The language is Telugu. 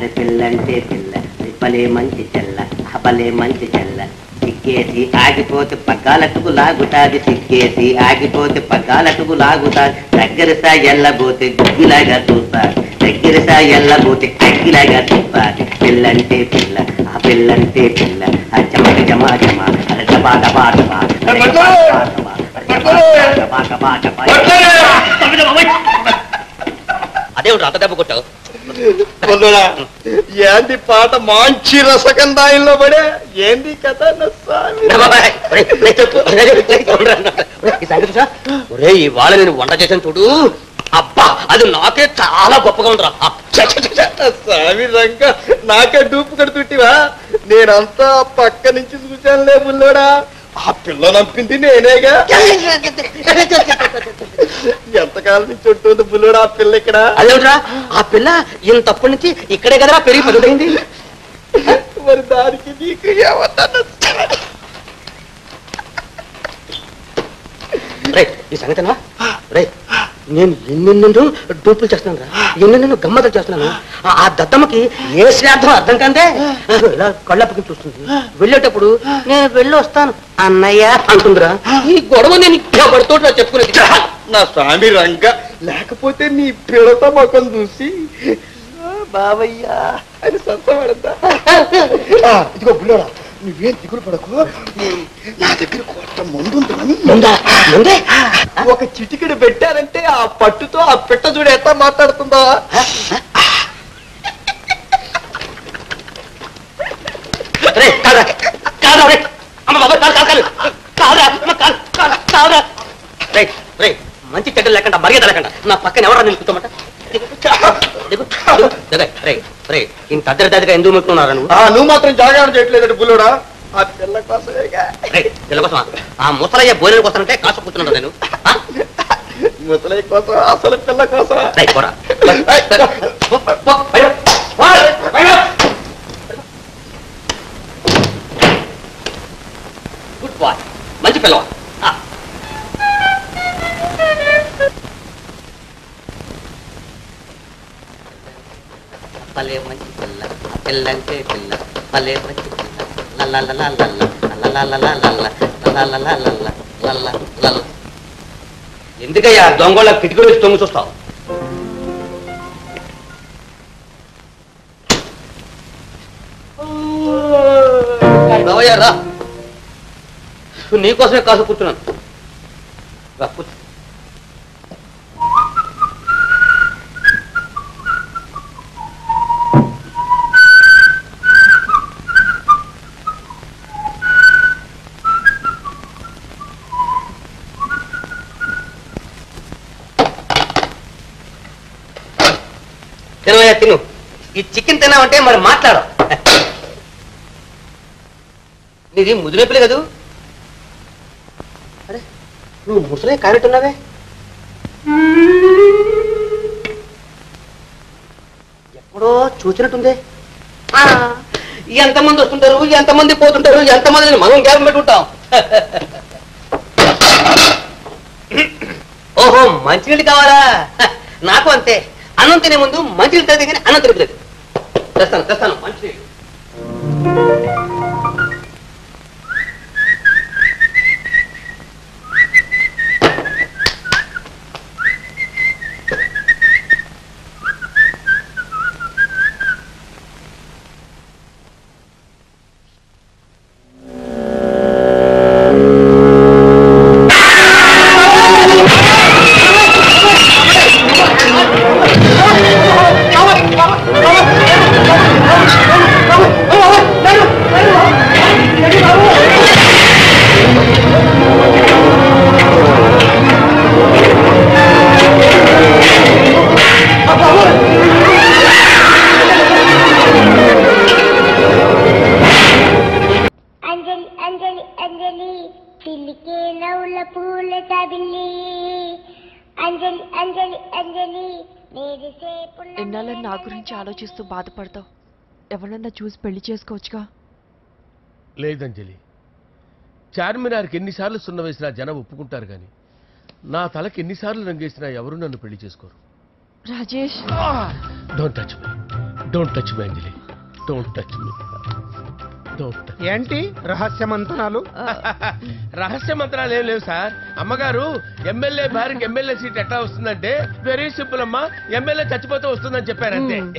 అది పిల్లంటే పిల్ల భలే మంచి చెల్ల భలే మంచి చెల్ల సిక్కేసి ఆగిపోతే పగ్గాలటుకు లాగుతాది సిక్కేసి ఆగిపోతే పగ్గాలటుకు లాగుతాది దగ్గర సా ఎల్లబోతే గుగ్గిలాగా చూస్తాది దగ్గర సా ఎల్లబోతే అగ్గిలాగా చూస్తాది పిల్లంటే పిల్ల ఆ పిల్లంటే పిల్ల అది జమక జమా జమా అది డబా డబా డబా అదేమిటి అంత దెబ్బ కొట్టావు ఏంది పాట మంచి రసకందాయిల్లో పడే ఏంది కథ ఇవాళ నేను వంట చేశాను చూడు అబ్బా అది నాకే చాలా గొప్పగా ఉందిరా స్వామి రంగ నాకే డూపు కడుతుంటివా నేనంతా పక్క నుంచి చూశానులే బుల్లోడా ఆ పిల్ల నంపింది నేనేగా ఎంతకాలం నుంచి ఉంటుంది బుల్లోడా ఆ పిల్ల ఇక్కడ అదేమిట్రా ఆ పిల్ల ఇంతప్పటి నుంచి ఇక్కడే కదరా పెరిగి పెద్దదైంది మరి దానికి నీకు ఈ సంగతినా రే నేను ఎన్నెన్నెన్నో డూపులు చేస్తున్నాను రా ఎన్నెన్నెన్నో గమ్మతులు చేస్తున్నాను ఆ దత్తమ్మకి ఏ శ్రాద్ధం అర్థం కంటే ఇలా కళ్ళప్పకి చూస్తుంది వెళ్ళేటప్పుడు నేను వెళ్ళి వస్తాను అన్నయ్య అంటుందిరా ఈ గొడవ నేను ఎవరితో చెప్పుకునేది నా స్వామి రంగ లేకపోతే నీ పిల్లతో మొక్కను చూసి బావయ్యా అని సంతపడతా ఇదిగో బుల్లోడా నువ్వేం దిగులు పడకు నా దగ్గర కొత్త మందు ఒక చిటికెడు పెట్టారంటే ఆ పట్టుతో ఆ పిట్ట చూడు ఎట్లా మాట్లాడుతుందా మంచి చెడ్డ లేకుండా మర్యాద లేకుండా నా పక్కన ఎవరా నిలుపుతామంట ఇంత అద్దరిదాదిగా ఎందుకు ముట్టున్నారా నువ్వు మాత్రం జాగ్రత్త చేయట్లేదండి బుల్లోడా ఆ పిల్ల కోసమా ఆ ముసలయ్య భోజనం కోసం అంటే కాసు కూర్చున్నాడు నేను ముసలయ్య కోసం అసలు పిల్ల కోసం గుడ్ బాయ్ మంచి పిల్లవా భలే మంచి పిల్ల పిల్లంటే పిల్ల భలే మంచి పిల్ల ఎందుకయ్యా దొంగల కిటికీలు వేసి తొంగి చూస్తావు రా నీకోసమే కాసు కూర్చున్నాను కూర్చో తినవయ్యా తిను ఈ చికెన్ తిన్నావంటే మరి మాట్లాడు నీది ముదిరేపులే కదూ అరే నువ్వు ముసలే కానట్టున్నావే ఎప్పుడో చూసినట్టుంది ఎంతమంది వస్తుంటారు ఎంతమంది పోతుంటారు ఎంతమంది మనం జ్ఞాపకం పెట్టుకుంటాం ఓహో మంచినీళ్ళు కావాలా నాకు అంతే అన్నం తినే ముందు మంచినీళ్ళు తాగితే కానీ అన్నం తిరుగుతుంది తెస్తాను మంచినీళ్ళు ఎన్నాళ్ళని నా గురించి ఆలోచిస్తూ బాధపడతావు ఎవరన్నా చూసి పెళ్లి చేసుకోవచ్చుగా లేదంజలి చార్మినార్కి ఎన్నిసార్లు సున్న వేసినా జనం ఒప్పుకుంటారు కానీ నా తలకి ఎన్నిసార్లు రంగేసినా ఎవరు నన్ను పెళ్లి చేసుకోరు Rajesh don't touch me don't touch me Anjali, don't touch me, don't. ఏంటి రహస్య మంతనాలు? రహస్య మంత్రాలు ఏం లేవు సార్. అమ్మగారు ఎమ్మెల్యే భార్యకి ఎమ్మెల్యే సీట్ ఎట్లా వస్తుందంటే వెరీ సింపుల్ అమ్మా, ఎమ్మెల్యే చచ్చిపోతే వస్తుందని చెప్పారంతే.